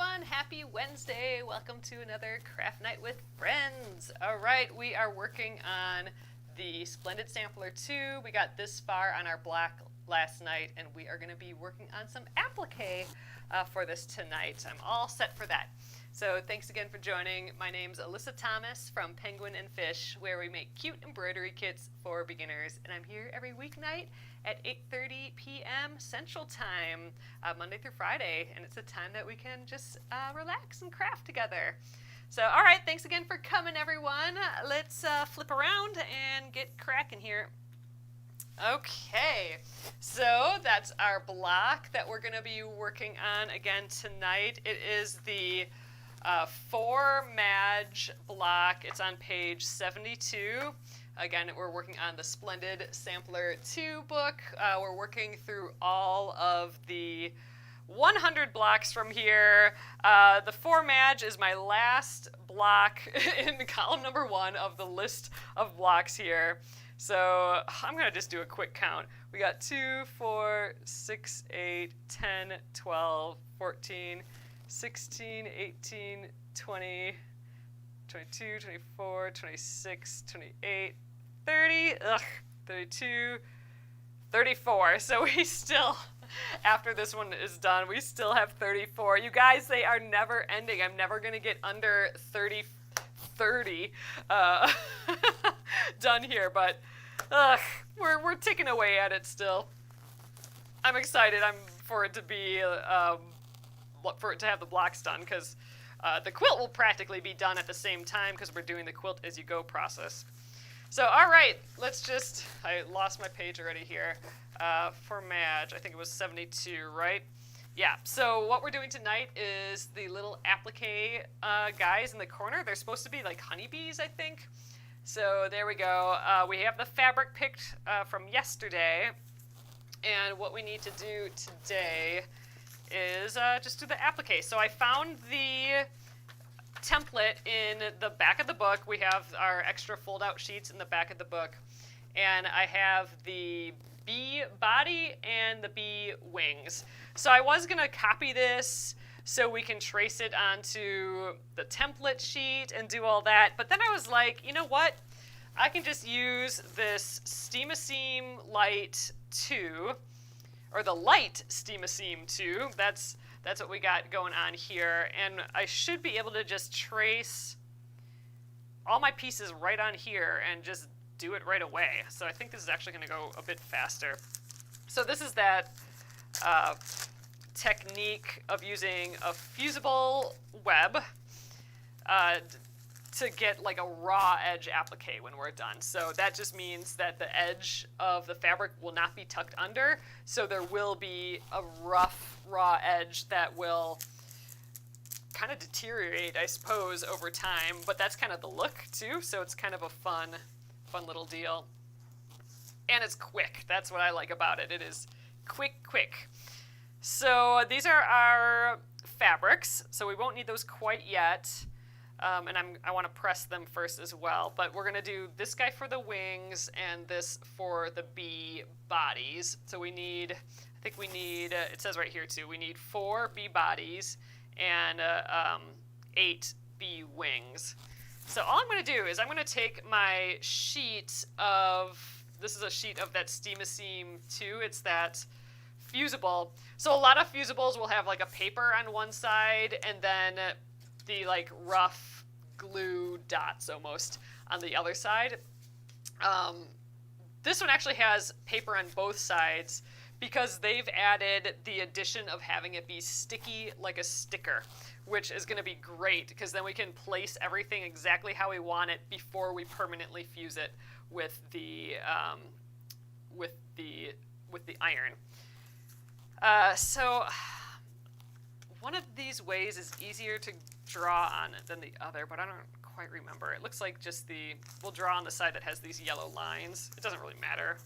everyone, happy Wednesday. Welcome to another craft night with friends. All right, we are working on the Splendid Sampler 2. We got this far on our block last night, and we are going to be working on some applique for this tonight. I'm all set for that. So thanks again for joining. My name's Alyssa Thomas from Penguin and Fish, where we make cute embroidery kits for beginners, and I'm here every weeknight at 8:30 p.m. Central Time, Monday through Friday, and it's a time that we can just relax and craft together. So, all right, thanks again for coming, everyone. Let's flip around and get cracking here. Okay, so that's our block that we're going to be working on again tonight. It is the For Madge block. It's on page 72. Again, we're working on the Splendid Sampler 2 book. We're working through all of the 100 blocks from here. The For Madge is my last block in column number 1 of the list of blocks here. So I'm going to just do a quick count. We got 2, 4, 6, 8, 10, 12, 14, 16, 18, 20, 22, 24, 26, 28, 30, 32, 34. So we still, after this one is done, we still have 34. You guys, they are never ending. I'm never going to get under 30 done here, but we're ticking away at it still. I'm excited. For it to be for it to have the blocks done, because the quilt will practically be done at the same time because we're doing the quilt as you go process. So, all right, I lost my page already here. For Madge, I think it was 72, right? Yeah, so what we're doing tonight is the little applique guys in the corner. They're supposed to be like honeybees, I think. So there we go. We have the fabric picked from yesterday. And what we need to do today is just do the applique. So I found the template in the back of the book. We have our extra fold-out sheets in the back of the book. And I have the bee body and the bee wings. So I was going to copy this so we can trace it onto the template sheet and do all that. But then I was like, you know what? I can just use this Steam-A-Seam Light 2, or the Light Steam-A-Seam 2. That's what we got going on here. And I should be able to just trace all my pieces right on here and just do it right away. So I think this is actually going to go a bit faster. So this is that technique of using a fusible web to get like a raw edge applique when we're done. So that just means that the edge of the fabric will not be tucked under, so there will be a rough raw edge that will kind of deteriorate, I suppose, over time, but that's kind of the look too, so it's kind of a fun little deal. And it's quick. That's what I like about it. It is quick. So these are our fabrics, so we won't need those quite yet. And I want to press them first as well. But we're going to do this guy for the wings and this for the bee bodies. So we need, it says right here too, we need 4 bee bodies and 8 bee wings. So all I'm going to do is I'm going to take my sheet this is a sheet of that Steam-A-Seam 2. It's that fusible. So a lot of fusibles will have like a paper on one side and then the like rough glue dots almost on the other side. This one actually has paper on both sides because they've added the addition of having it be sticky like a sticker, which is going to be great because then we can place everything exactly how we want it before we permanently fuse it with the iron. So one of these ways is easier to draw on than the other, but I don't quite remember. It looks like just we'll draw on the side that has these yellow lines. It doesn't really matter,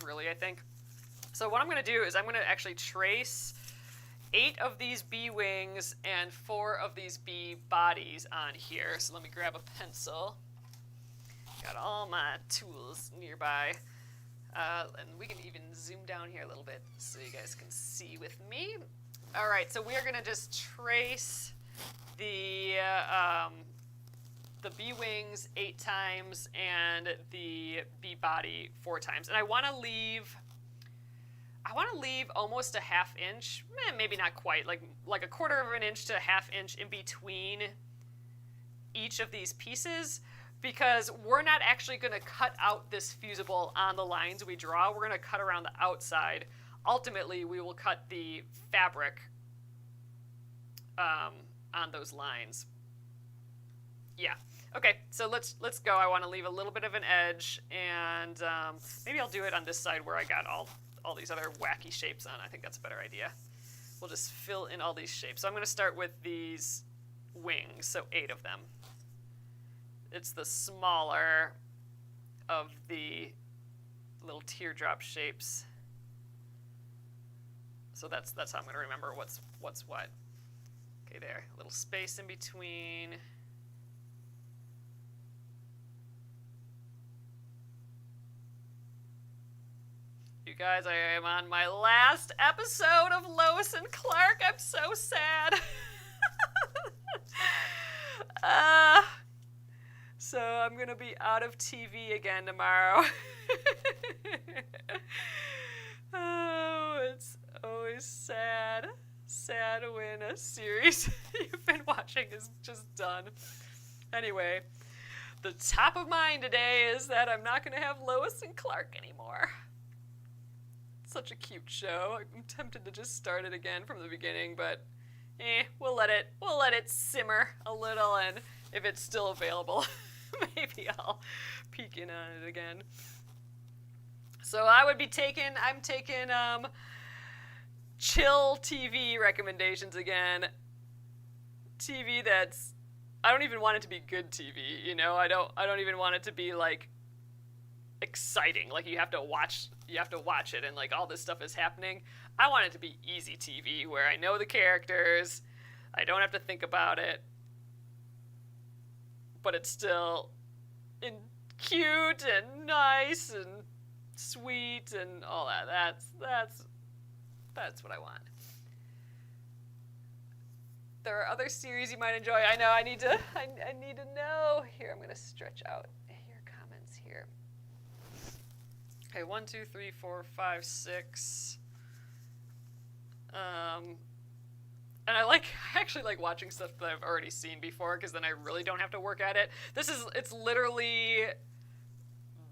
really, I think. So what I'm going to do is I'm going to actually trace 8 of these bee wings and 4 of these bee bodies on here. So let me grab a pencil. Got all my tools nearby. And we can even zoom down here a little bit so you guys can see with me. All right, so we are going to just trace the bee wings 8 times and the bee body 4 times. And I want to leave almost a ½ inch, maybe not quite, like a 1/4 of an inch to a ½ inch in between each of these pieces, because we're not actually going to cut out this fusible on the lines we draw. We're going to cut around the outside. Ultimately, we will cut the fabric on those lines. Yeah. Okay, so let's go. I want to leave a little bit of an edge, and maybe I'll do it on this side where I got all these other wacky shapes on. I think that's a better idea. We'll just fill in all these shapes. So I'm going to start with these wings, so 8 of them. It's the smaller of the little teardrop shapes. So that's how I'm going to remember what's what. Okay, there. A little space in between. You guys, I am on my last episode of Lois and Clark. I'm so sad. So I'm going to be out of TV again tomorrow. Oh, it's always sad. Sad when a series you've been watching is just done. Anyway, the top of mind today is that I'm not going to have Lois and Clark anymore. Such a cute show. I'm tempted to just start it again from the beginning, but we'll let it simmer a little, and if it's still available, maybe I'll peek in on it again. So I'm taking chill TV recommendations again. TV that's, I don't even want it to be good TV, you know? I don't even want it to be like exciting, like you have to watch it and like all this stuff is happening. I want it to be easy TV where I know the characters, I don't have to think about it, but it's still cute and nice and sweet and all that. That's what I want. There are other series you might enjoy. I know I need to know. Here, I'm gonna stretch out your comments here. Okay, 1, 2, 3, 4, 5, 6. And I actually like watching stuff that I've already seen before, because then I really don't have to work at it. It's literally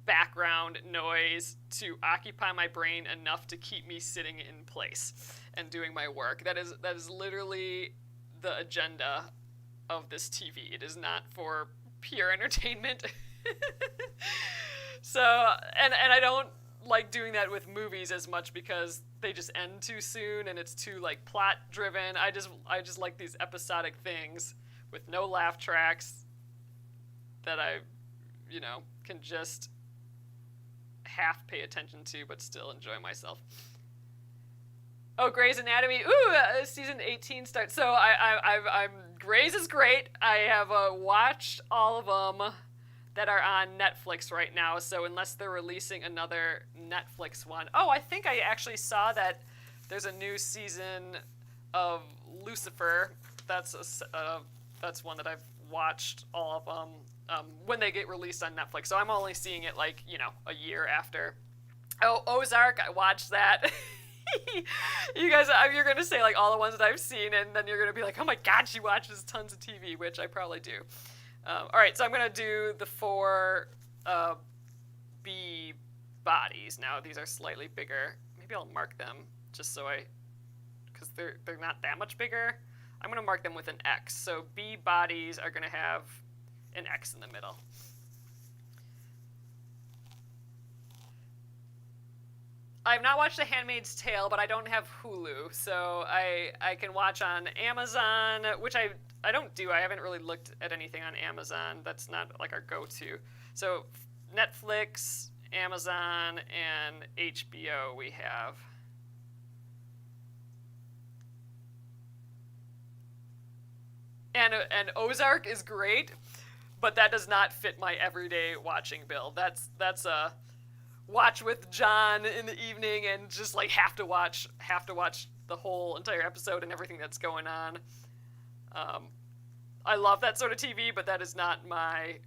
background noise to occupy my brain enough to keep me sitting in place and doing my work. That is literally the agenda of this TV. It is not for pure entertainment. So, and I don't like doing that with movies as much because they just end too soon and it's too like plot driven. I just like these episodic things with no laugh tracks that I, can just half pay attention to but still enjoy myself. Oh, Grey's Anatomy. Ooh, season 18 starts. So I'm Grey's is great. I have watched all of them that are on Netflix right now. So unless they're releasing another Netflix one. Oh, I think I actually saw that there's a new season of Lucifer. That's one that I've watched all of them when they get released on Netflix. So I'm only seeing it like, a year after. Oh, Ozark, I watched that. You guys, you're going to say like all the ones that I've seen, and then you're going to be like, oh my God, she watches tons of TV, which I probably do. All right, so I'm going to do the 4 bee bodies. Now, these are slightly bigger. Maybe I'll mark them just so because they're not that much bigger. I'm going to mark them with an X. So bee bodies are going to have an X in the middle. I've not watched The Handmaid's Tale, but I don't have Hulu, so I can watch on Amazon, which I don't do. I haven't really looked at anything on Amazon. That's not like our go-to. So Netflix, Amazon, and HBO we have. And Ozark is great, but that does not fit my everyday watching bill. That's a watch with John in the evening and just like have to watch the whole entire episode and everything that's going on. I love that sort of TV, but that is not my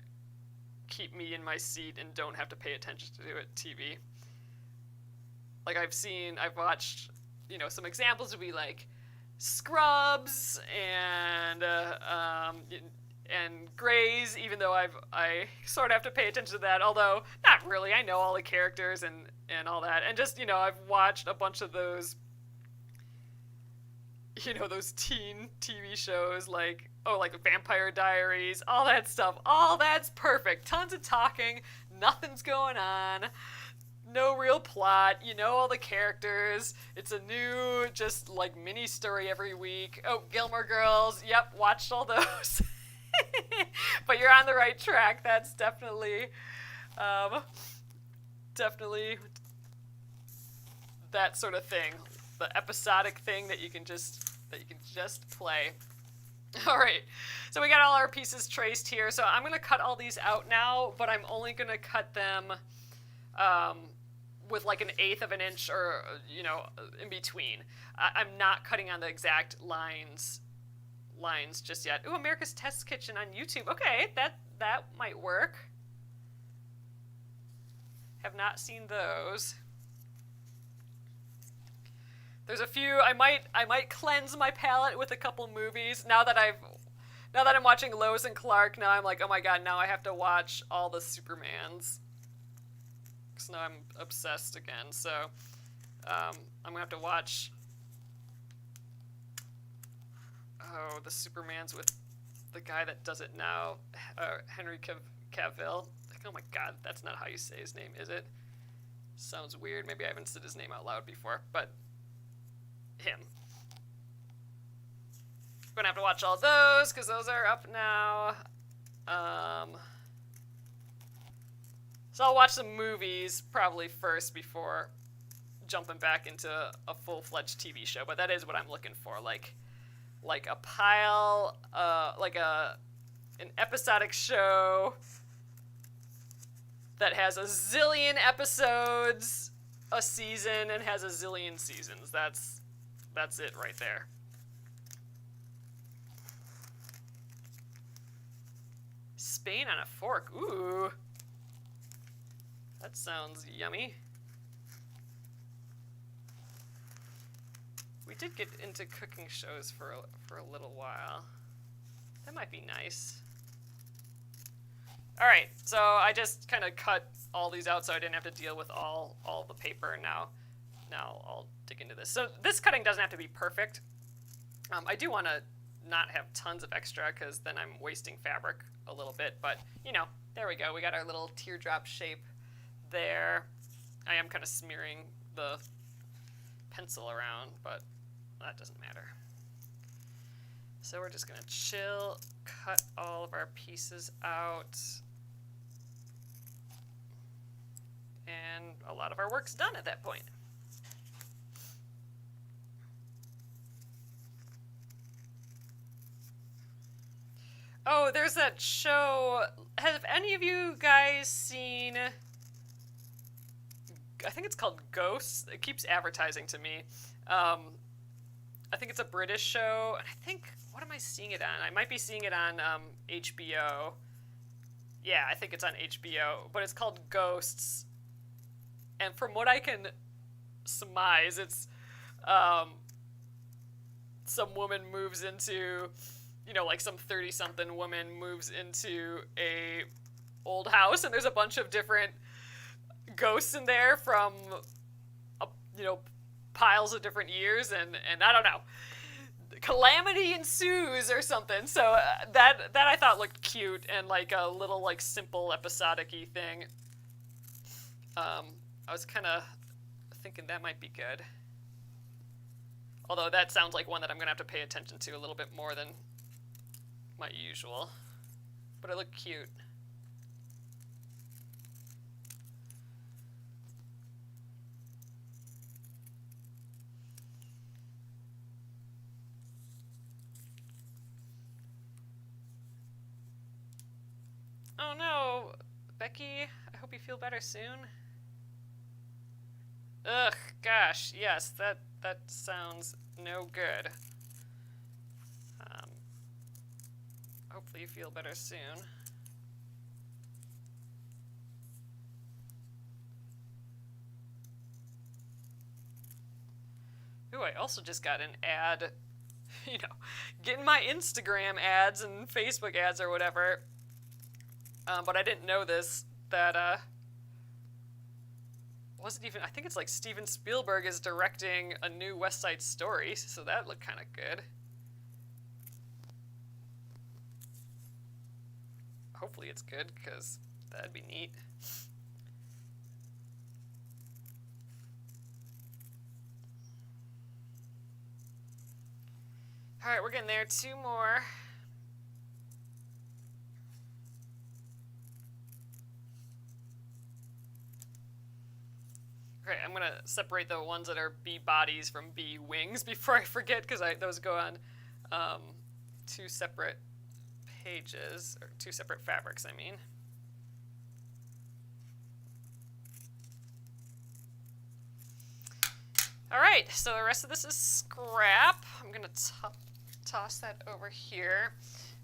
keep me in my seat and don't have to pay attention to it TV. Like I've watched, some examples would be like Scrubs and Grey's, even though I sort of have to pay attention to that, although not really. I know all the characters and all that, and just I've watched a bunch of those, those teen TV shows like Vampire Diaries, all that stuff. All that's perfect. Tons of talking, nothing's going on. No real plot, all the characters. It's a new, just like mini story every week. Oh, Gilmore Girls. Yep, watched all those. But you're on the right track. That's definitely that sort of thing. The episodic thing that you can just play. All right, so we got all our pieces traced here. So I'm gonna cut all these out now, but I'm only gonna cut them with like 1/8 of an inch or in between. I'm not cutting on the exact lines just yet. Ooh, America's Test Kitchen on YouTube. Okay, that might work. Have not seen those. There's a few. I might cleanse my palate with a couple movies. Now that I'm watching Lois and Clark, now I'm like, oh my god, now I have to watch all the Supermans. Because now I'm obsessed again. So I'm gonna have to watch the Supermans with the guy that does it now, Henry Cavill. Oh my god, that's not how you say his name, is it? Sounds weird. Maybe I haven't said his name out loud before, but him. Gonna have to watch all those because those are up now. So I'll watch some movies probably first before jumping back into a full-fledged TV show. But that is what I'm looking for, like a pile, like an episodic show that has a zillion episodes a season and has a zillion seasons. That's it right there. Spain on a fork. Ooh. That sounds yummy. We did get into cooking shows for a little while. That might be nice. All right, so I just kind of cut all these out so I didn't have to deal with all the paper. Now I'll dig into this. So this cutting doesn't have to be perfect. I do want to not have tons of extra because then I'm wasting fabric a little bit. But, there we go. We got our little teardrop shape there. I am kind of smearing the pencil around, but that doesn't matter. So we're just going to chill, cut all of our pieces out. And a lot of our work's done at that point. Oh, there's that show. Have any of you guys seen... I think it's called Ghosts. It keeps advertising to me. I think it's a British show. And I think... What am I seeing it on? I might be seeing it on HBO. Yeah, I think it's on HBO. But it's called Ghosts. And from what I can surmise, it's... some woman moves into... like some 30-something woman moves into a old house, and there's a bunch of different ghosts in there from, piles of different years, and I don't know. Calamity ensues or something. So that I thought looked cute and like a little like simple episodic-y thing. I was kind of thinking that might be good. Although that sounds like one that I'm going to have to pay attention to a little bit more than my usual. But it looked cute. Oh no, Becky, I hope you feel better soon. Ugh, gosh, yes, that sounds no good. Hopefully you feel better soon. Ooh, I also just got an ad, you know, getting my Instagram ads and Facebook ads or whatever. But I didn't know this, that, wasn't even, I think it's like Steven Spielberg is directing a new West Side Story, so that looked kind of good. Hopefully it's good, because that'd be neat. Alright, we're getting there. 2 more. Okay, I'm gonna separate the ones that are bee bodies from bee wings before I forget, because those go on 2 separate pages, or 2 separate fabrics, I mean. Alright, so the rest of this is scrap. I'm gonna toss that over here.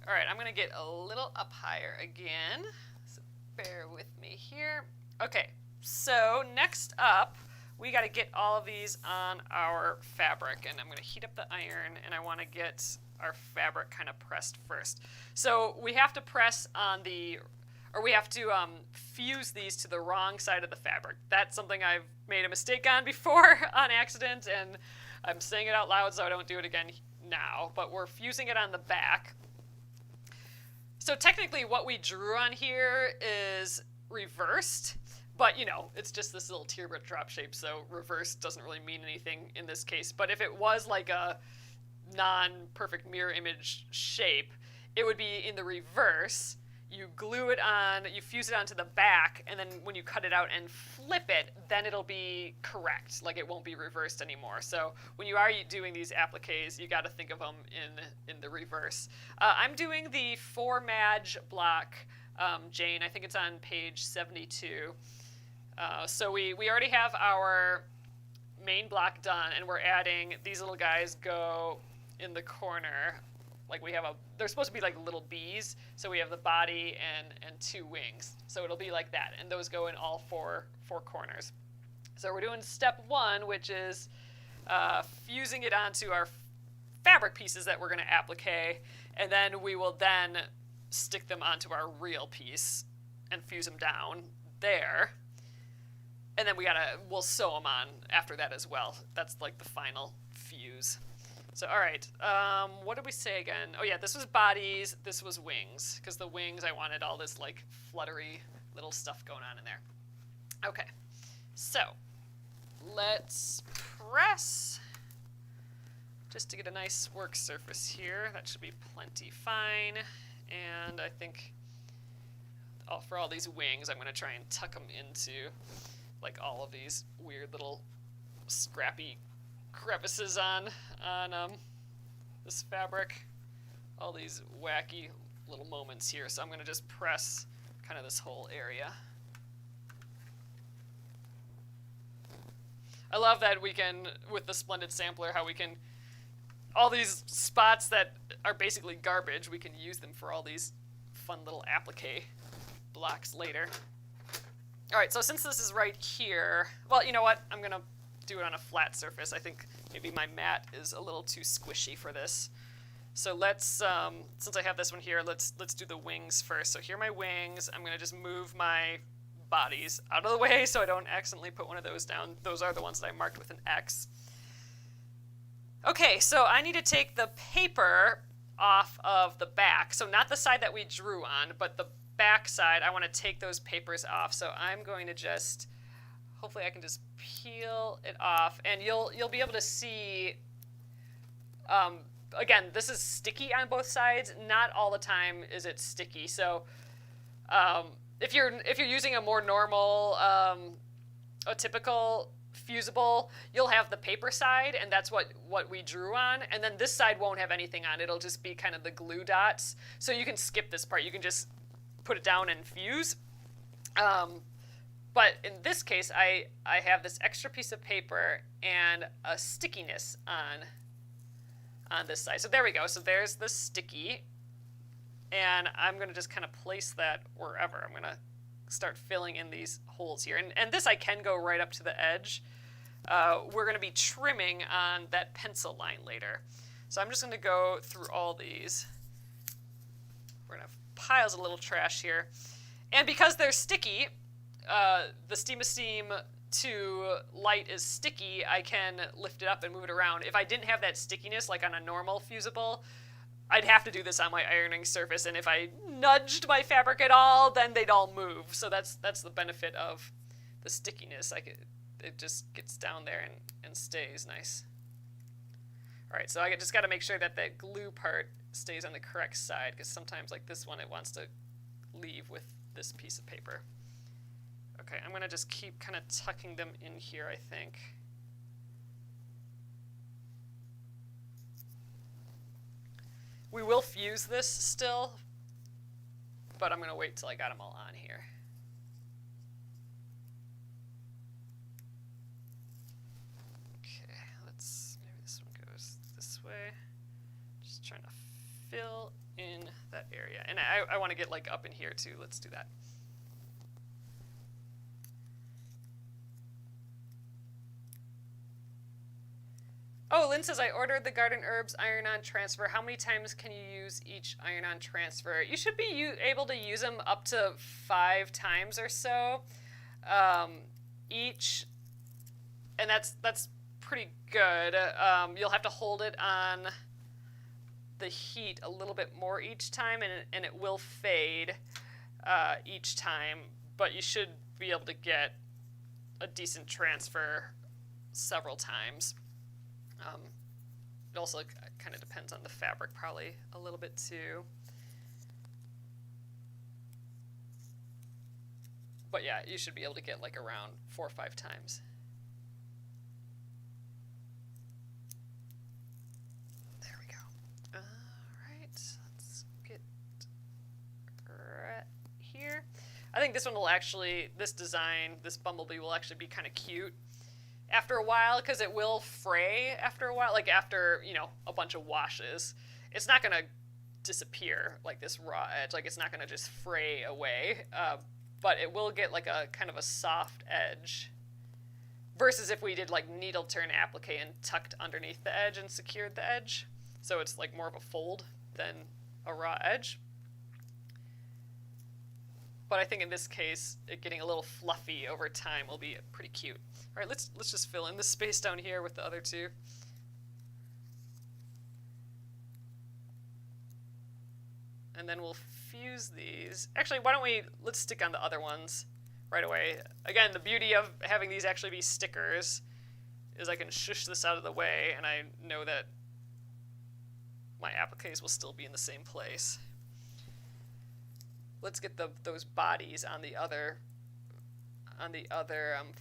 Alright, I'm gonna get a little up higher again, so bear with me here. Okay, so next up, we got to get all of these on our fabric, and I'm going to heat up the iron, and I want to get our fabric kind of pressed first. So we have to press on we have to fuse these to the wrong side of the fabric. That's something I've made a mistake on before on accident, and I'm saying it out loud so I don't do it again now, but we're fusing it on the back. So technically what we drew on here is reversed, but, you know, it's just this little teardrop shape, so reverse doesn't really mean anything in this case. But if it was like a non-perfect mirror image shape, it would be in the reverse. You glue it on, you fuse it onto the back, and then when you cut it out and flip it, then it'll be correct. Like, it won't be reversed anymore. So when you are doing these appliques, you got to think of them in the reverse. I'm doing the For Madge block, Jane. I think it's on page 72. So we already have our main block done, and we're adding these little guys go in the corner. Like they're supposed to be like little bees, so we have the body and 2 wings. So it'll be like that, and those go in all four corners. So we're doing step 1, which is fusing it onto our fabric pieces that we're going to applique, and then we will then stick them onto our real piece and fuse them down there. And then we'll sew them on after that as well. That's like the final fuse. So, all right, what did we say again? Oh yeah, this was bodies, this was wings, because the wings, I wanted all this like fluttery little stuff going on in there. Okay, so let's press just to get a nice work surface here. That should be plenty fine. And I think for all these wings, I'm going to try and tuck them into like all of these weird little scrappy crevices on this fabric. All these wacky little moments here. So I'm going to just press kind of this whole area. I love that we can, with the Splendid Sampler, how we can, all these spots that are basically garbage, we can use them for all these fun little applique blocks later. All right, so since this is right here, well, you know what? I'm going to do it on a flat surface. I think maybe my mat is a little too squishy for this. So let's, since I have this one here, let's do the wings first. So here are my wings. I'm going to just move my bodies out of the way so I don't accidentally put one of those down. Those are the ones that I marked with an X. Okay, so I need to take the paper off of the back. So not the side that we drew on, but the back side. I want to take those papers off. So I'm going to just, hopefully I can just peel it off, and you'll be able to see, again, this is sticky on both sides. Not all the time is it sticky. So if you're using a more normal, a typical fusible, you'll have the paper side, and that's what we drew on, and then this side won't have anything on. It'll just be kind of the glue dots. So you can skip this part. You can just put it down and fuse. But in this case, I have this extra piece of paper and a stickiness on this side. So there we go. So there's the sticky. and I'm going to just kind of place that wherever. I'm going to start filling in these holes here. And this I can go right up to the edge. We're going to be trimming on that pencil line later. So I'm just going to go through all these. We're going to have piles of little trash here. And because they're sticky, the Steam-A-Steam to light is sticky, I can lift it up and move it around. If I didn't have that stickiness, like on a normal fusible, I'd have to do this on my ironing surface, and if I nudged my fabric at all, then they'd all move. So that's the benefit of the stickiness. It just gets down there and stays nice. All right, so I just got to make sure that that glue part stays on the correct side, because sometimes, like this one, it wants to leave with this piece of paper. Okay, I'm going to just keep kind of tucking them in here, I think. We will fuse this still, but I'm going to wait till I got them all on here. Okay, maybe this one goes this way. Just trying to fill in that area. And I want to get like up in here too. Let's do that. Oh, Lynn says, I ordered the garden herbs iron-on transfer. How many times can you use each iron-on transfer? You should be able to use them up to 5 times or so each, and that's pretty good. You'll have to hold it on the heat a little bit more each time, and it will fade each time, but you should be able to get a decent transfer several times. It also kind of depends on the fabric, probably a little bit too. But yeah, you should be able to get like around 4 or 5 times. There we go. All right, let's get right here. I think this one will actually, this design, this bumblebee will actually be kind of cute after a while, because it will fray after a while, like after, you know, a bunch of washes. It's not going to disappear like this raw edge, like it's not going to just fray away, but it will get like a kind of a soft edge, versus if we did like needle turn applique and tucked underneath the edge and secured the edge. So it's like more of a fold than a raw edge. But I think in this case, it getting a little fluffy over time will be pretty cute. All right, let's just fill in this space down here with the other two. And then we'll fuse these. Actually, why don't let's stick on the other ones right away. Again, the beauty of having these actually be stickers is I can shush this out of the way, and I know that my appliques will still be in the same place. Let's get those bodies on the other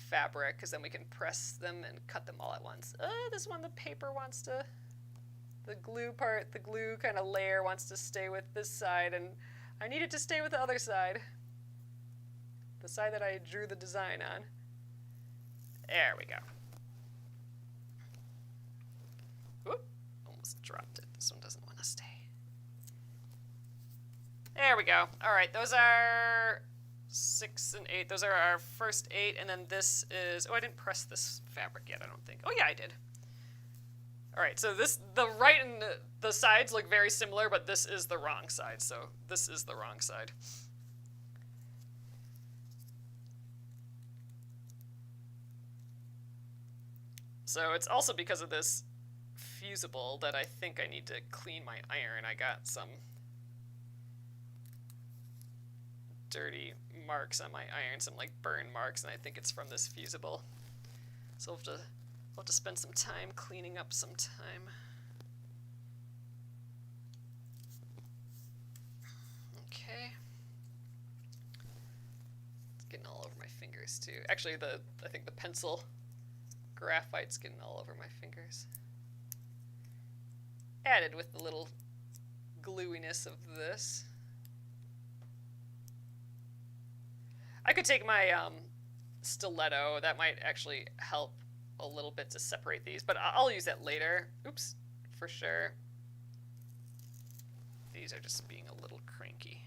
fabric, because then we can press them and cut them all at once. This one, the paper wants to, the glue kind of layer wants to stay with this side, and I need it to stay with the other side. The side that I drew the design on. There we go. Whoop, almost dropped it. This one doesn't want to stay. There we go. All right, those are 6 and 8. Those are our first 8, and then this is, oh, I didn't press this fabric yet, I don't think. Oh yeah, I did. All right, so the right and the sides look very similar, but this is the wrong side, so this is the wrong side. So it's also because of this fusible that I think I need to clean my iron. I got some dirty marks on my iron, some like burn marks, and I think it's from this fusible. So we'll have to spend some time cleaning up some time. Okay. It's getting all over my fingers too. Actually, I think the pencil graphite's getting all over my fingers. Added with the little gluiness of this. I could take my stiletto. That might actually help a little bit to separate these, but I'll use that later. Oops, for sure. these are just being a little cranky.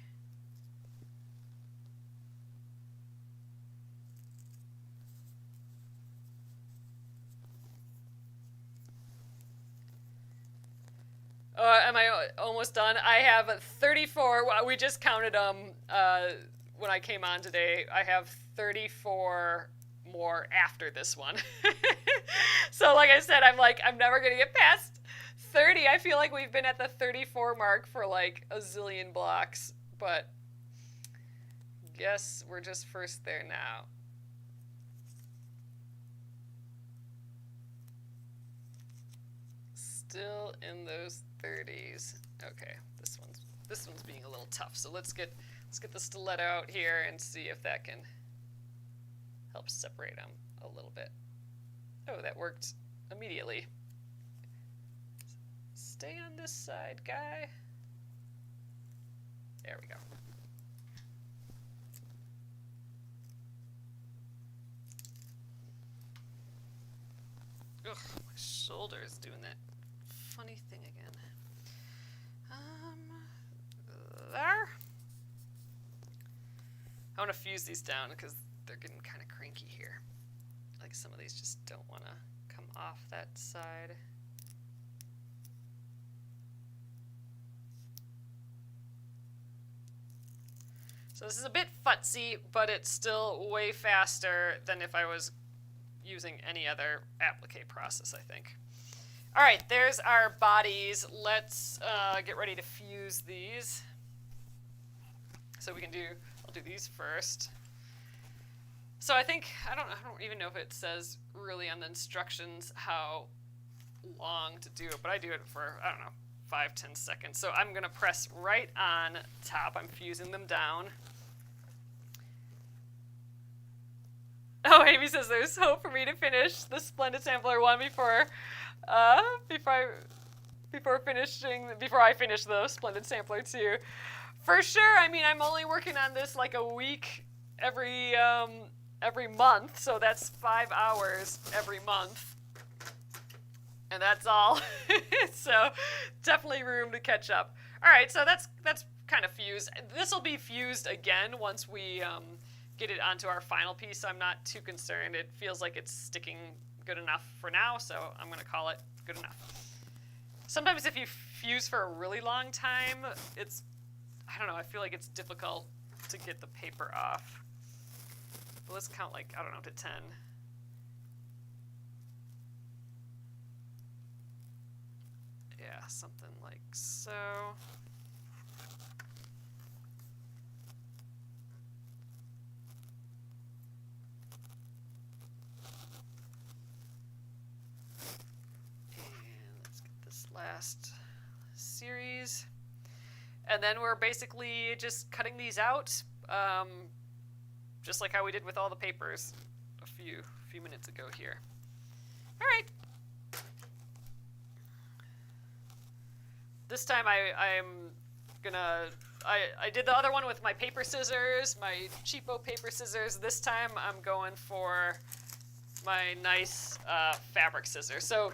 Am I almost done? I have 34. We just counted them when I came on today. I have 34 more after this one. So like I said, I'm never going to get past 30. I feel like we've been at the 34 mark for like a zillion blocks, but guess we're just first there now. Still in those 30s. Okay, this one's being a little tough. So let's get the stiletto out here and see if that can help separate them a little bit. Oh, that worked immediately. Stay on this side, guy. There we go. Ugh, my shoulder is doing that funny thing again. There. I want to fuse these down because they're getting kind of cranky here. Like some of these just don't want to come off that side. So this is a bit futzy, but it's still way faster than if I was using any other applique process, I think. All right, there's our bodies. Let's get ready to fuse these. So I'll do these first. So I don't even know if it says really on the instructions how long to do it, but I do it for, 5-10 seconds. So I'm gonna press right on top. I'm fusing them down. Oh, Amy says there's hope for me to finish the Splendid Sampler one before I finish the Splendid Sampler 2. For sure. I mean, I'm only working on this like a week every month, so that's 5 hours every month, and that's all. So definitely room to catch up. All right, so that's kind of fused. This will be fused again once we get it onto our final piece. So I'm not too concerned. It feels like it's sticking good enough for now, so I'm going to call it good enough. Sometimes if you fuse for a really long time, I feel like it's difficult to get the paper off. But let's count to 10. Yeah, something like so. Last series, and then we're basically just cutting these out, just like how we did with all the papers a few minutes ago here. All right. This time I did the other one with my paper scissors, my cheapo paper scissors. This time I'm going for my nice fabric scissors. So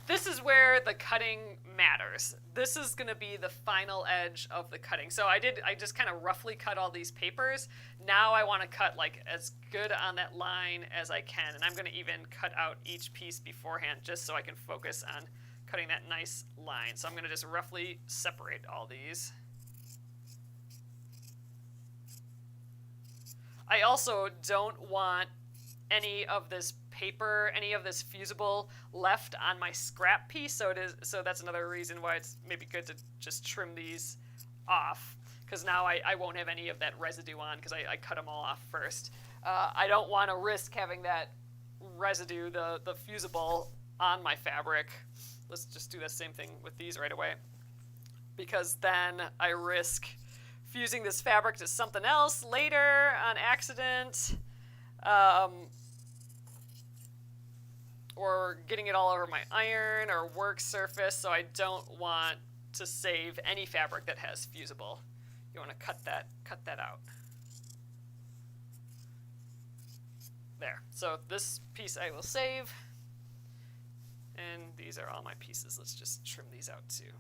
this is where the cutting matters. This is going to be the final edge of the cutting. So I just kind of roughly cut all these papers. Now I want to cut like as good on that line as I can, and I'm going to even cut out each piece beforehand just so I can focus on cutting that nice line. So I'm going to just roughly separate all these. I also don't want any of this paper, any of this fusible left on my scrap piece, so that's another reason why it's maybe good to just trim these off, because now I won't have any of that residue on because I cut them all off first. I don't want to risk having that residue, the fusible, on my fabric. Let's just do the same thing with these right away, because then I risk fusing this fabric to something else later on accident. Or getting it all over my iron or work surface, so I don't want to save any fabric that has fusible. You want to cut that out. There. So this piece I will save, and these are all my pieces. Let's just trim these out too.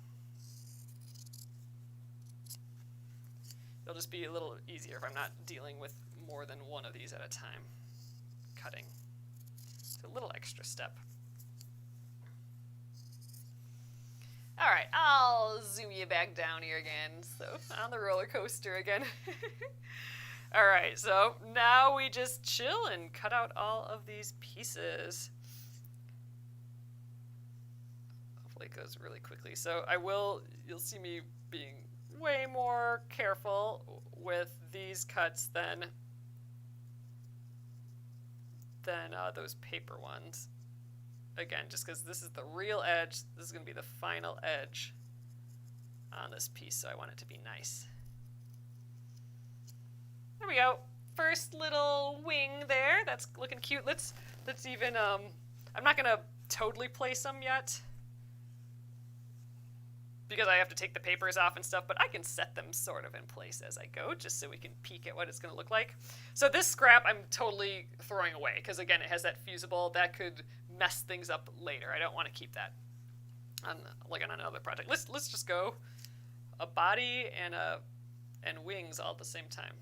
It'll just be a little easier if I'm not dealing with more than one of these at a time. Cutting. It's a little extra step. Alright, I'll zoom you back down here again. So, on the roller coaster again. Alright, so now we just chill and cut out all of these pieces. Hopefully it goes really quickly. So you'll see me being way more careful with these cuts than those paper ones. Again, just because this is the real edge, this is going to be the final edge on this piece, so I want it to be nice. There we go. First little wing there. That's looking cute. Let's even, I'm not going to totally place them yet, because I have to take the papers off and stuff, but I can set them sort of in place as I go, just so we can peek at what it's going to look like. So this scrap I'm totally throwing away, because again, it has that fusible. That could mess things up later. I don't want to keep that on another project. Let's just go a body and wings all at the same time.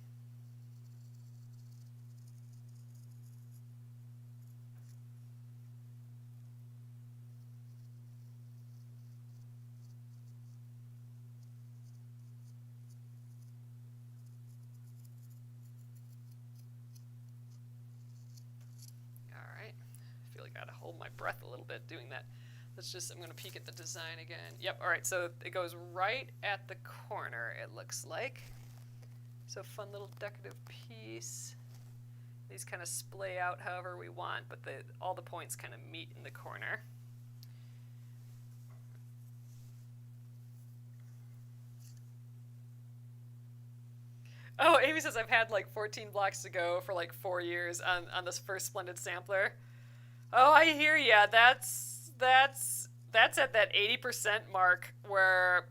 Gotta hold my breath a little bit doing that. I'm gonna peek at the design again. Yep, all right, so it goes right at the corner, it looks like. So fun little decorative piece. These kind of splay out however we want, but all the points kind of meet in the corner. Oh, Amy says I've had like 14 blocks to go for like 4 years on this first Splendid Sampler. Oh, I hear ya. That's at that 80% mark, where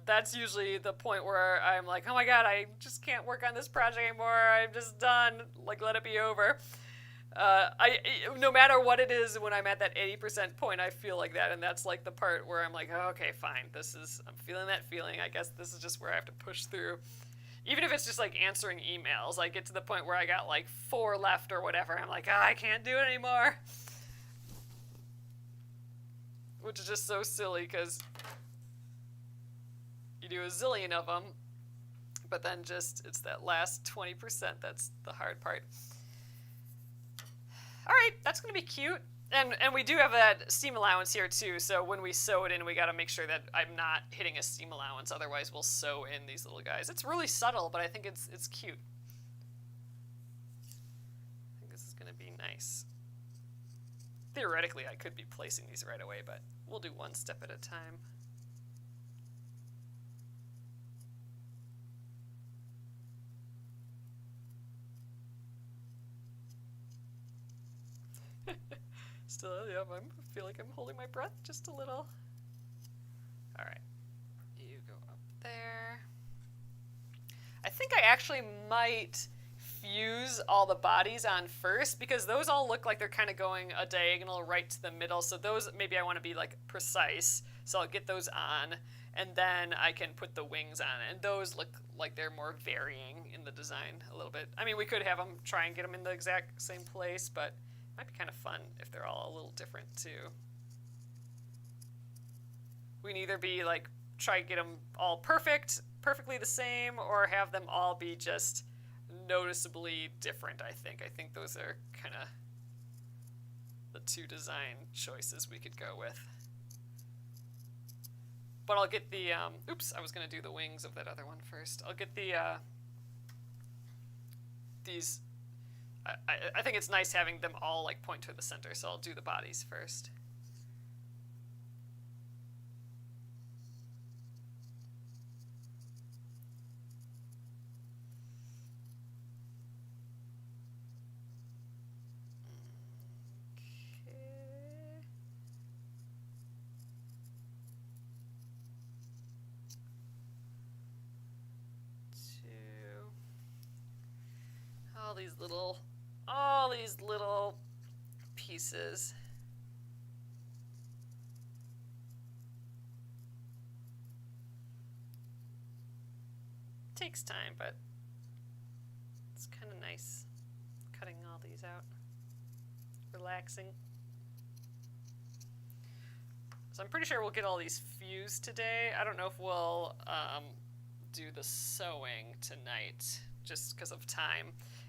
that's usually the point where I'm like, oh my god, I just can't work on this project anymore. I'm just done. Like, let it be over. No matter what it is, when I'm at that 80% point, I feel like that, and that's like the part where I'm like, oh, okay, fine. I'm feeling that feeling. I guess this is just where I have to push through. Even if it's just like answering emails, I get to the point where I got like 4 left or whatever. I'm like, oh, I can't do it anymore. Which is just so silly, because you do a zillion of them, but then it's that last 20% that's the hard part. All right, that's going to be cute. And we do have that steam allowance here too, so when we sew it in, we got to make sure that I'm not hitting a steam allowance, otherwise we'll sew in these little guys. It's really subtle, but I think it's cute. I think this is going to be nice. Theoretically, I could be placing these right away, but we'll do one step at a time. Still, yeah, I feel like I'm holding my breath just a little. All right, you go up there. I think I actually might fuse all the bodies on first, because those all look like they're kind of going a diagonal right to the middle, so those maybe I want to be like precise, so I'll get those on, and then I can put the wings on, and those look like they're more varying in the design a little bit. I mean, we could have them try and get them in the exact same place, but it might be kind of fun if they're all a little different too. We can either be like, try to get them all perfectly the same, or have them all be just noticeably different, I think. I think those are kind of the 2 design choices we could go with. But I'll get the, oops, I was going to do the wings of that other one first. I'll get the, these, I think it's nice having them all like point to the center, so I'll do the bodies first. All these little pieces. takes time, but it's kind of nice cutting all these out. Relaxing. So I'm pretty sure we'll get all these fused today. I don't know if we'll do the sewing tonight just because of time.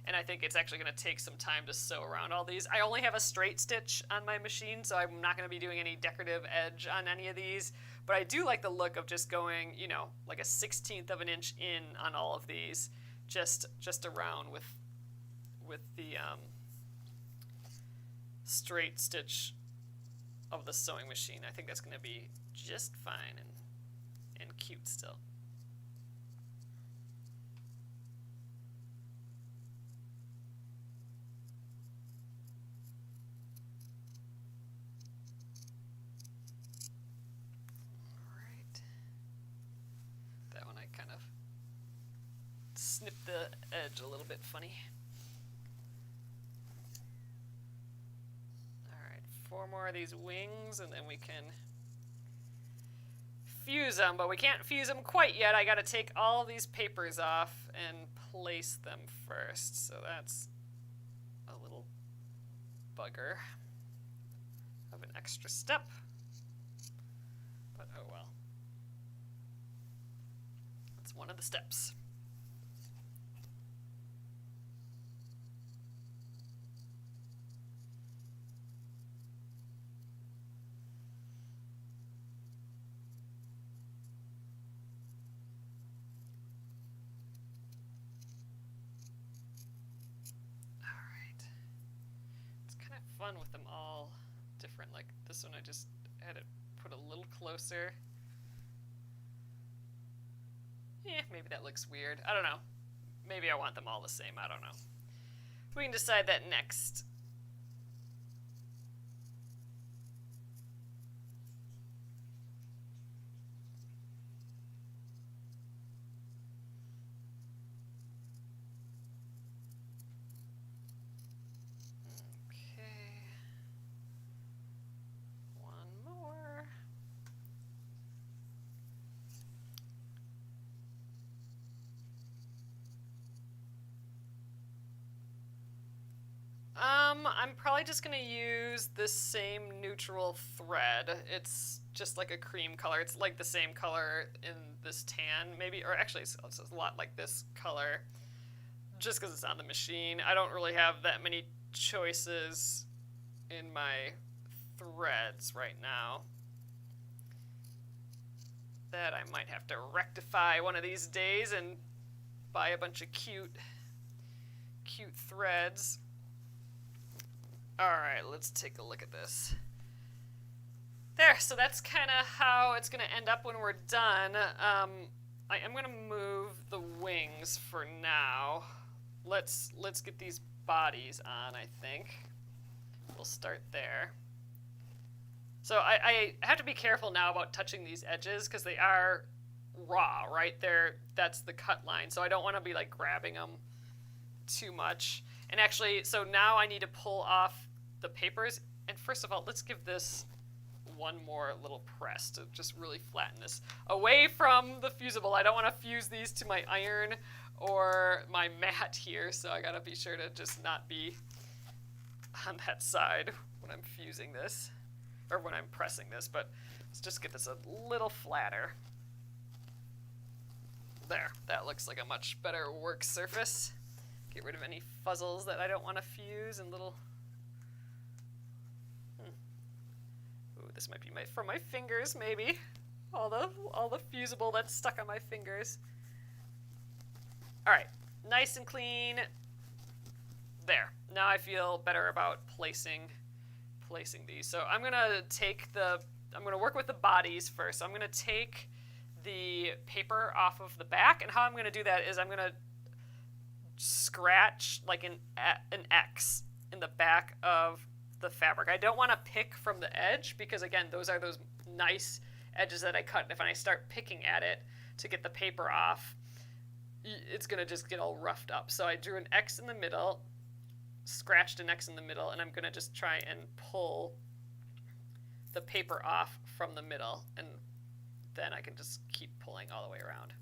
And I think it's actually going to take some time to sew around all these. I only have a straight stitch on my machine, so I'm not going to be doing any decorative edge on any of these. But I do like the look of just going, you know, like a 1/16 of an inch in on all of these, just around with the straight stitch of the sewing machine. I think that's going to be just fine and cute still. Alright. That one I kind of snipped the edge a little bit funny. 4 more of these wings, and then we can fuse them, but we can't fuse them quite yet. I gotta take all of these papers off and place them first, so that's a little bugger of an extra step, but oh well. It's one of the steps. Fun with them all different. Like this one I just had it put a little closer. Maybe that looks weird. I don't know. Maybe I want them all the same. I don't know. We can decide that next. I'm probably just going to use the same neutral thread. It's just like a cream color. It's like the same color in this tan, maybe, or actually it's a lot like this color, just because it's on the machine. I don't really have that many choices in my threads right now that I might have to rectify one of these days and buy a bunch of cute threads. Alright, let's take a look at this. There, so that's kind of how it's going to end up when we're done. I am going to move the wings for now. Let's get these bodies on, I think. We'll start there. So I have to be careful now about touching these edges because they are raw, right? That's the cut line, so I don't want to be like grabbing them too much. And actually, so now I need to pull off the papers. And first of all, let's give this one more little press to just really flatten this away from the fusible. I don't want to fuse these to my iron or my mat here, so I gotta be sure to just not be on that side when I'm fusing this, or when I'm pressing this, but let's just get this a little flatter. There, that looks like a much better work surface. Get rid of any fuzzles that I don't want to fuse and little... Ooh, this might be from my fingers, maybe. All the fusible that's stuck on my fingers. All right, nice and clean. There. Now I feel better about placing these. So I'm gonna work with the bodies first. So I'm gonna take the paper off of the back, and how I'm gonna do that is I'm gonna scratch like an X in the back of the fabric. I don't want to pick from the edge because, again, those are those nice edges that I cut. If I start picking at it to get the paper off, it's going to just get all roughed up. So I drew an X in the middle, scratched an X in the middle, and I'm going to just try and pull the paper off from the middle, and then I can just keep pulling all the way around.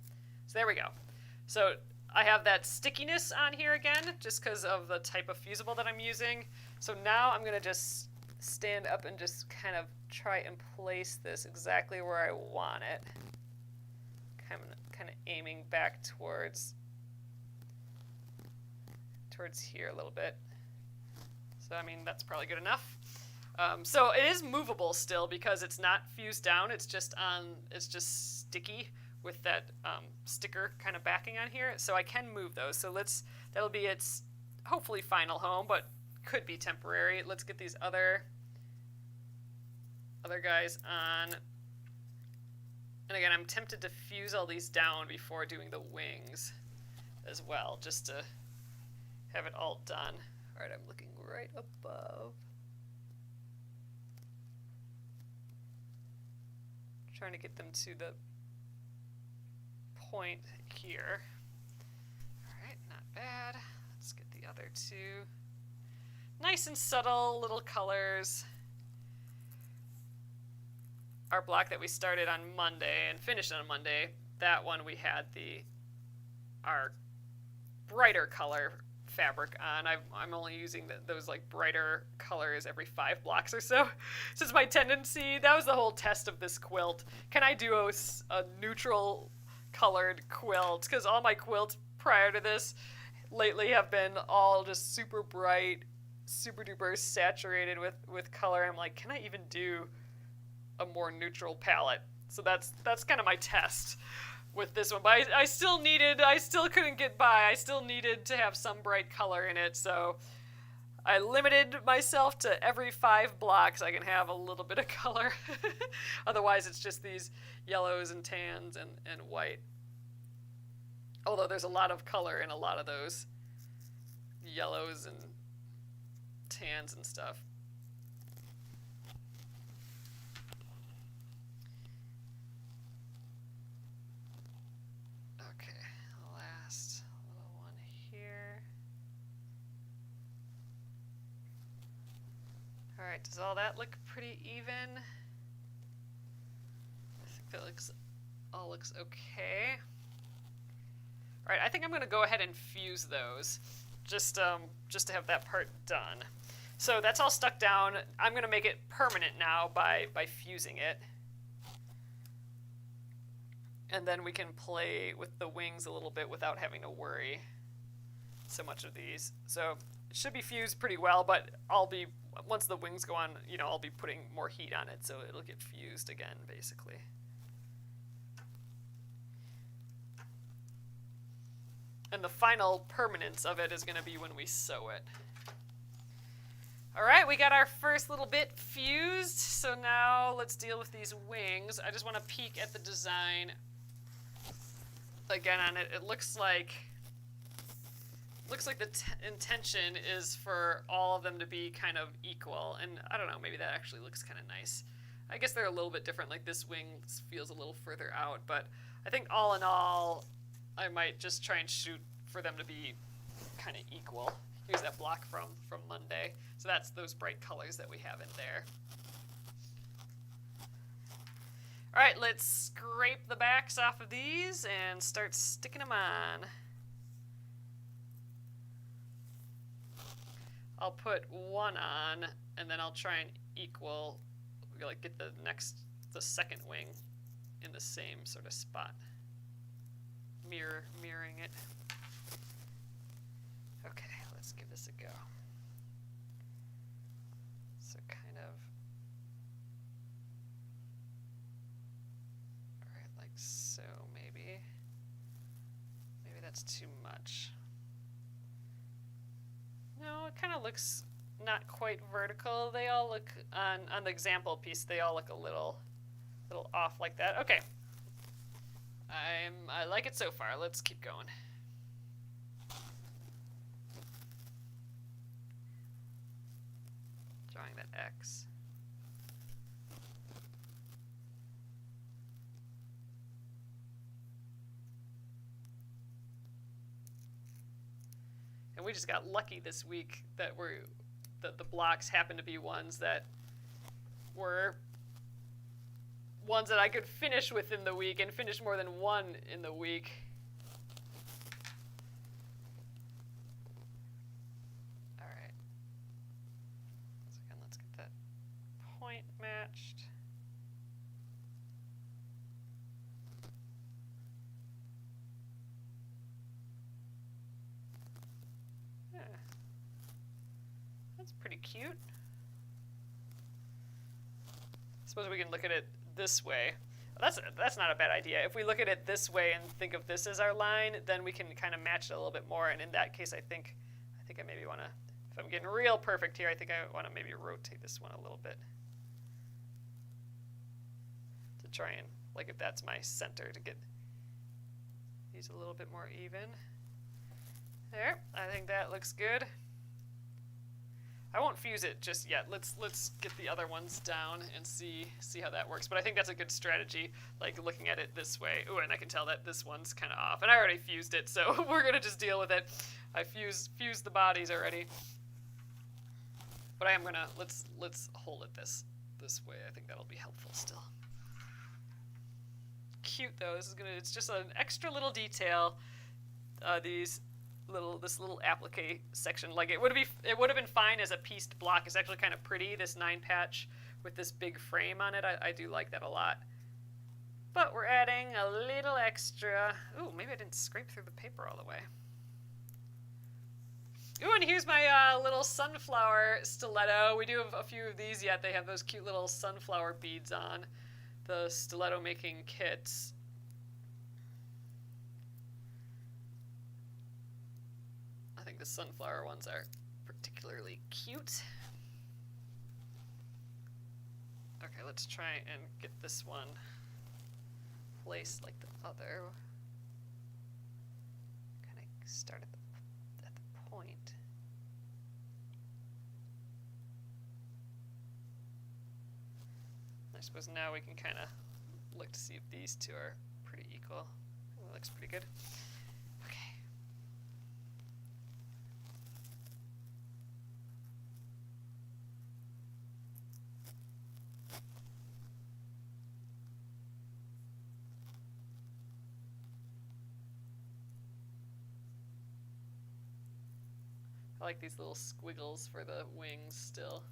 So there we go. So I have that stickiness on here again, just because of the type of fusible that I'm using. So now I'm going to just stand up and just kind of try and place this exactly where I want it. Kind of aiming back towards here a little bit. So I mean, that's probably good enough. So it is movable still because it's not fused down. It's just sticky with that sticker kind of backing on here. So I can move those. So that'll be its hopefully final home, but could be temporary. Let's get these other guys on. And again, I'm tempted to fuse all these down before doing the wings as well, just to have it all done. All right, I'm looking right above. Trying to get them to the point here. All right, not bad. Let's get the other two. Nice and subtle little colors. Our block that we started on Monday and finished on Monday, that one we had our brighter color fabric on. I'm only using those like brighter colors every 5 blocks or so. Since my tendency, that was the whole test of this quilt. Can I do a neutral colored quilt? Because all my quilts prior to this lately have been all just super bright, super duper saturated with color. I'm like, can I even do a more neutral palette? So that's kind of my test with this one. But I still couldn't get by. I still needed to have some bright color in it. So I limited myself to every 5 blocks I can have a little bit of color. Otherwise it's just these yellows and tans and white. Although there's a lot of color in a lot of those yellows and tans and stuff. All right, does all that look pretty even? I think that all looks okay. All right, I think I'm going to go ahead and fuse those, just to have that part done. So that's all stuck down. I'm going to make it permanent now by fusing it. And then we can play with the wings a little bit without having to worry so much of these. So it should be fused pretty well, but once the wings go on, I'll be putting more heat on it, so it'll get fused again, basically. And the final permanence of it is going to be when we sew it. All right, we got our first little bit fused, so now let's deal with these wings. I just want to peek at the design again on it. It looks like the intention is for all of them to be kind of equal, and I don't know, maybe that actually looks kind of nice. I guess they're a little bit different, like this wing feels a little further out, but I think all in all, I might just try and shoot for them to be kind of equal. Here's that block from Monday. So that's those bright colors that we have in there. All right, let's scrape the backs off of these and start sticking them on. I'll put one on, and then I'll try and get the second wing in the same sort of spot. Mirroring it. Okay, let's give this a go. So kind of, all right, like so maybe. Maybe that's too much. No, it kind of looks not quite vertical. They all look, on the example piece, they all look a little off like that. Okay. I like it so far. Let's keep going. Drawing that X. And we just got lucky this week that the blocks happened to be ones that were ones that I could finish within the week and finish more than one in the week. point matched. Yeah. That's pretty cute. Suppose we can look at it this way. That's not a bad idea. If we look at it this way and think of this as our line, then we can kind of match it a little bit more. And in that case, I think I maybe want to, if I'm getting real perfect here, I think I want to maybe rotate this one a little bit to try and, like, if that's my center, to get these a little bit more even. There, I think that looks good. I won't fuse it just yet. Let's get the other ones down and see how that works. But I think that's a good strategy, like looking at it this way. Ooh, and I can tell that this one's kind of off. And I already fused it, so we're gonna just deal with it. I fused the bodies already. But I am gonna let's hold it this way. I think that'll be helpful still. Cute though. It's just an extra little detail. This little applique section, like it would have been fine as a pieced block. It's actually kind of pretty, this 9-patch with this big frame on it. I do like that a lot. But we're adding a little extra. Ooh, maybe I didn't scrape through the paper all the way. Ooh, and here's my little sunflower stiletto. We do have a few of these yet. They have those cute little sunflower beads on the stiletto making kits. I think the sunflower ones are particularly cute. Okay, let's try and get this one placed like the other. Kind of start at the point. I suppose now we can kind of look to see if these two are pretty equal. Ooh, that looks pretty good. I like these little squiggles for the wings still.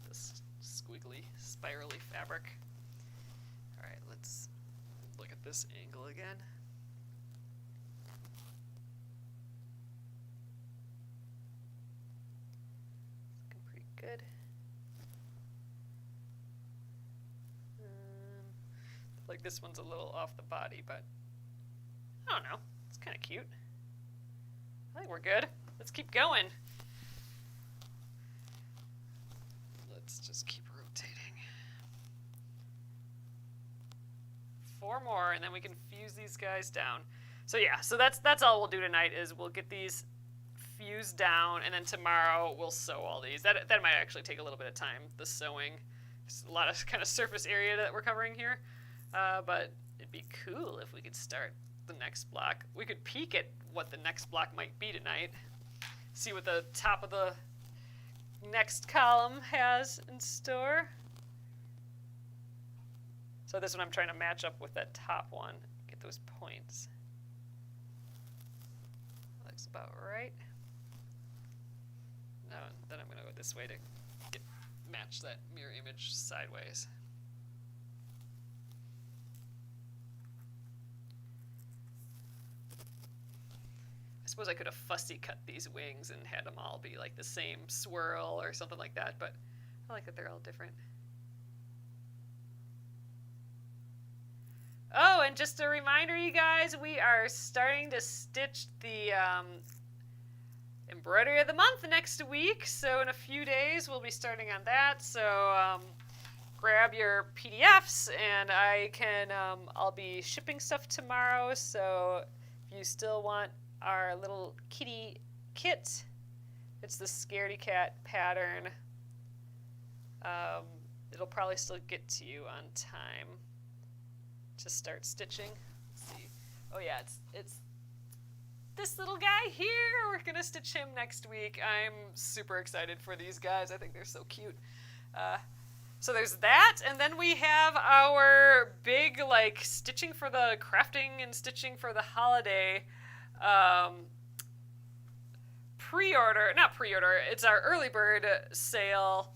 This squiggly, spirally fabric. Alright, let's look at this angle again. Looking pretty good. Like this one's a little off the body, but I don't know. It's kind of cute. I think we're good. Let's keep going. Let's just keep rotating. 4 more, and then we can fuse these guys down. So yeah, so that's all we'll do tonight is we'll get these fused down, and then tomorrow we'll sew all these. That might actually take a little bit of time, the sewing. There's a lot of kind of surface area that we're covering here, but it'd be cool if we could start the next block. We could peek at what the next block might be tonight. See what the top of the next column has in store. So this one I'm trying to match up with that top one, get those points. Looks about right. Now then I'm going to go this way to match that mirror image sideways. I suppose I could have fussy cut these wings and had them all be like the same swirl or something like that, but I like that they're all different. Oh, and just a reminder, you guys, we are starting to stitch the embroidery of the month next week. So in a few days, we'll be starting on that. So grab your PDFs, and I'll be shipping stuff tomorrow. So if you still want our little kitty kit, it's the Scaredy Cat pattern. It'll probably still get to you on time to start stitching. Let's see. Oh yeah, it's this little guy here. We're gonna stitch him next week. I'm super excited for these guys. I think they're so cute. So there's that, and then we have our big like stitching for the crafting and stitching for the holiday not pre-order, it's our early bird sale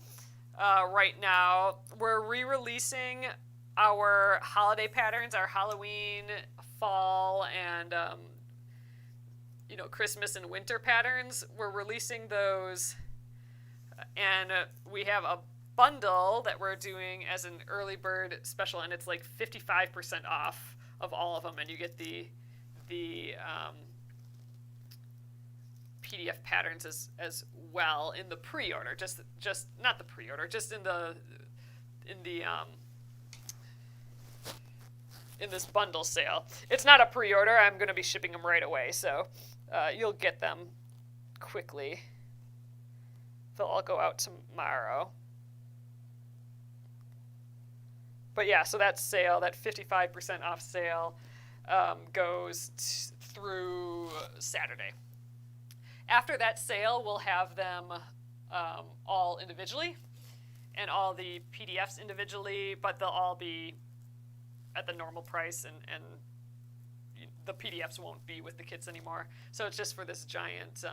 right now. We're re-releasing our holiday patterns, our Halloween, fall, and Christmas and winter patterns. We're releasing those, and we have a bundle that we're doing as an early bird special, and it's like 55% off of all of them, and you get the PDF patterns as well in the pre-order. Just not the pre-order, just in this bundle sale. It's not a pre-order. I'm going to be shipping them right away, so you'll get them quickly. They'll all go out tomorrow. But yeah, so that sale, that 55% off sale, goes through Saturday. After that sale, we'll have them all individually, and all the PDFs individually, but they'll all be at the normal price, and the PDFs won't be with the kits anymore. So it's just for this giant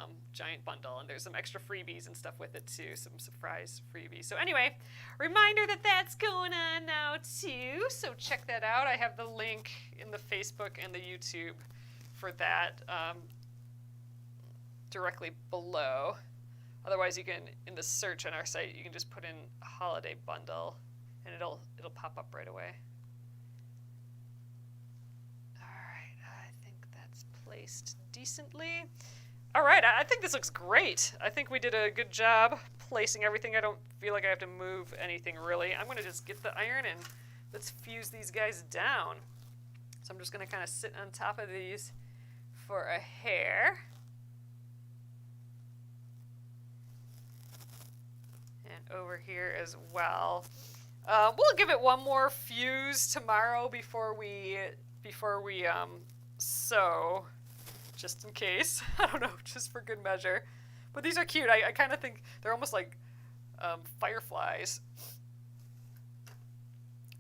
bundle, and there's some extra freebies and stuff with it too, some surprise freebies. So anyway, reminder that that's going on now too, so check that out. I have the link in the Facebook and the YouTube for that directly below. Otherwise, you can, in the search on our site, you can just put in holiday bundle, and it'll pop up right away. Placed decently. All right, I think this looks great. I think we did a good job placing everything. I don't feel like I have to move anything really. I'm going to just get the iron and let's fuse these guys down. So I'm just going to kind of sit on top of these for a hair. And over here as well. We'll give it one more fuse tomorrow before we sew. Just in case. I don't know, just for good measure. But these are cute. I kind of think they're almost like fireflies.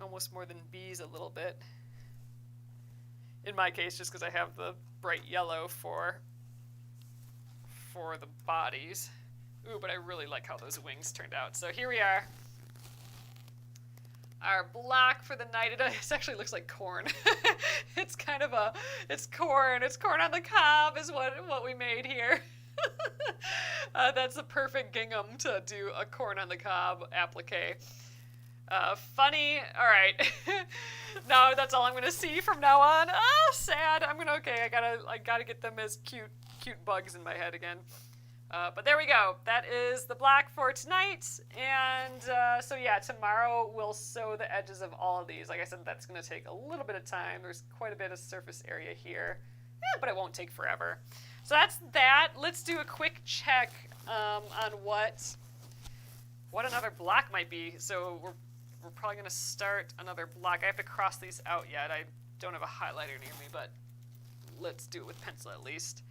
Almost more than bees a little bit. In my case, just because I have the bright yellow for the bodies. Ooh, but I really like how those wings turned out. So here we are. Our block for the night. It actually looks like corn. It's corn. It's corn on the cob is what we made here. That's a perfect gingham to do a corn on the cob applique. Funny. All right. No, that's all I'm gonna see from now on. Oh, sad. I gotta get them as cute bugs in my head again. But there we go. That is the block for tonight. And so yeah, tomorrow we'll sew the edges of all of these. Like I said, that's going to take a little bit of time. There's quite a bit of surface area here, but it won't take forever. So that's that. Let's do a quick check on what another block might be. So we're probably going to start another block. I have to cross these out yet. I don't have a highlighter near me, but let's do it with pencil at least.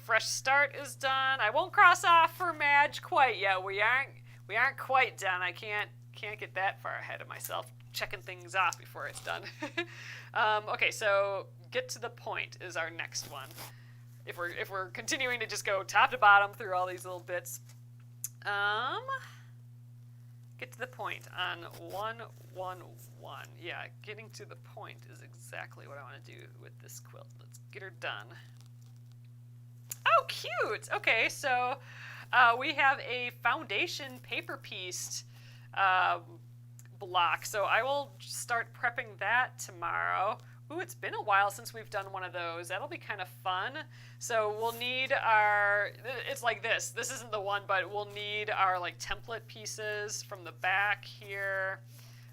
Fresh start is done. I won't cross off For Madge quite yet. We aren't quite done. I can't get that far ahead of myself, checking things off before it's done. Okay, so get to the point is our next one. If we're continuing to just go top to bottom through all these little bits, get to the point on 111. Yeah, getting to the point is exactly what I want to do with this quilt. Let's get her done. Oh, cute! Okay, so we have a foundation paper pieced block. So I will start prepping that tomorrow. Ooh, it's been a while since we've done one of those. That'll be kind of fun. So we'll need it's like this. This isn't the one, but we'll need our like template pieces from the back here.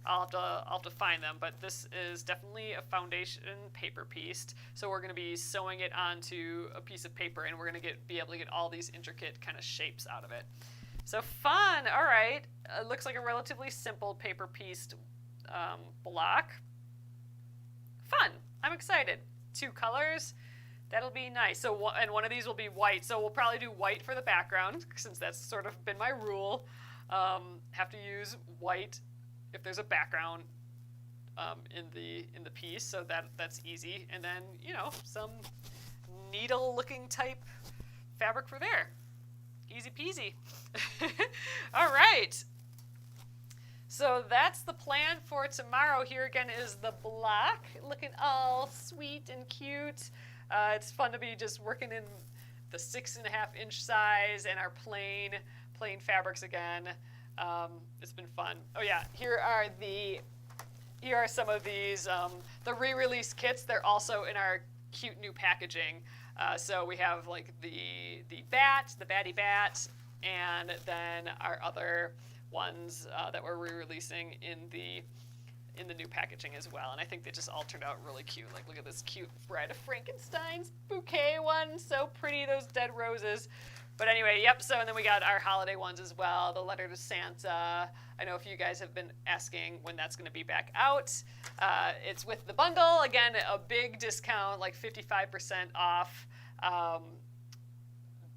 I'll have to find them, but this is definitely a foundation paper piece. So we're going to be sewing it onto a piece of paper, and we're going to be able to get all these intricate kind of shapes out of it. So fun. All right. It looks like a relatively simple paper pieced block. Fun. I'm excited. 2 colors. That'll be nice. So and one of these will be white. So we'll probably do white for the background, since that's sort of been my rule. Have to use white if there's a background in the piece, so that's easy. And then, some needle-looking type fabric for there. Easy peasy. All right. So that's the plan for tomorrow. Here again is the block, looking all sweet and cute. It's fun to be just working in the 6.5-inch size and our plain fabrics again. It's been fun. Oh yeah, here are some of these, the re-release kits. They're also in our cute new packaging. So we have like the Batty Bat, and then our other ones that we're re-releasing in the new packaging as well. And I think they just all turned out really cute. Like, look at this cute Bride of Frankenstein's bouquet one. So pretty, those dead roses. But anyway, yep, so and then we got our holiday ones as well, the Letter to Santa. I know a few guys have been asking when that's going to be back out. It's with the bundle. Again, a big discount, like 55% off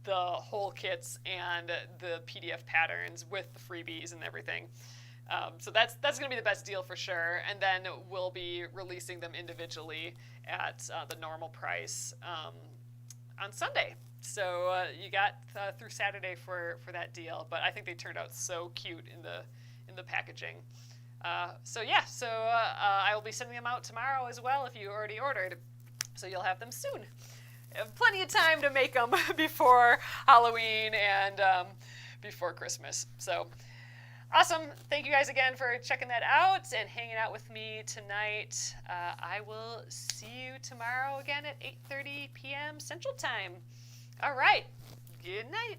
the whole kits and the PDF patterns with the freebies and everything. So that's going to be the best deal for sure. And then we'll be releasing them individually at the normal price on Sunday. So you got through Saturday for that deal, but I think they turned out so cute in the packaging. So I will be sending them out tomorrow as well if you already ordered. So you'll have them soon. Plenty of time to make them before Halloween and before Christmas. So awesome. Thank you guys again for checking that out and hanging out with me tonight. I will see you tomorrow again at 8:30 p.m. Central Time. All right. Good night.